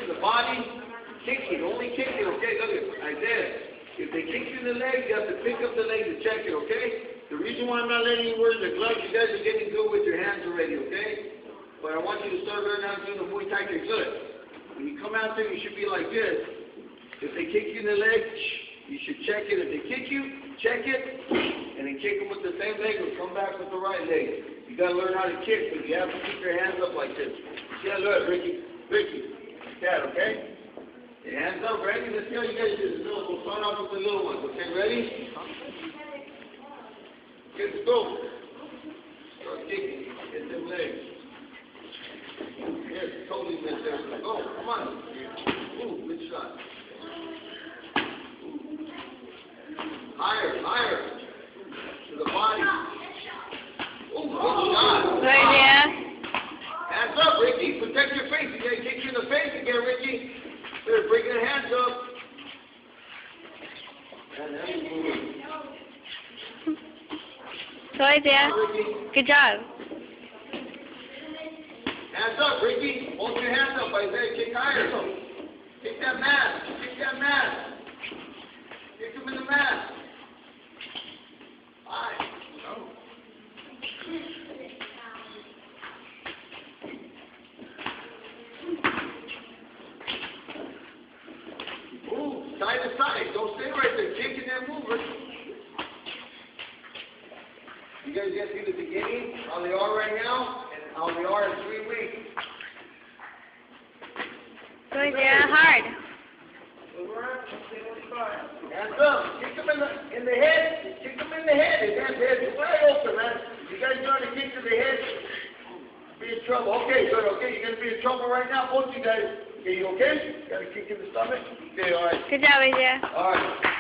to the body, kicking, only kicking, okay? Look at Isaiah. If they kick you in the leg, you have to pick up the leg to check it, okay? The reason why I'm not letting you wear the gloves, you guys are getting good with your hands already, okay? But I want you to start learning how to do the Muay Thai good. When you come out there, you should be like this. If they kick you in the leg, you should check it. If they kick you, check it, and then kick them with the same leg or come back with the right leg. You gotta learn how to kick, but you have to keep your hands up like this. Yeah, look, Ricky, like that, okay? Your hands up, ready? Let's see how you guys do this. We'll start off with the little ones, okay? Ready? Let's go. Start kicking. Get them legs. Yes, totally missed there. Go, come on. Ooh, good shot. Ooh. Higher. To the body. Ooh, good shot. Right there. Hands up, Ricky. Protect your face. You gotta kick you in the face again, Ricky. Better bring your hands up. Right there. Good job. Hands up, Ricky. Hold your hands up, Isaiah. Kick higher. Kick that mat. Kick him in the mat. High. Move side to side. Don't stay right there. Kick and then move. You guys get through the beginning, how they are right now, and how they are in 3 weeks. Right there. Hard. Hands up. Kick them in the head. Kick them in the head. His head is wide open, man. You guys trying to kick to the head, be in trouble. Okay, good. Okay, you're going to be in trouble right now, both of you guys. Okay, you okay? You got to kick in the stomach? Okay, all right. Good job, Isaiah. All right.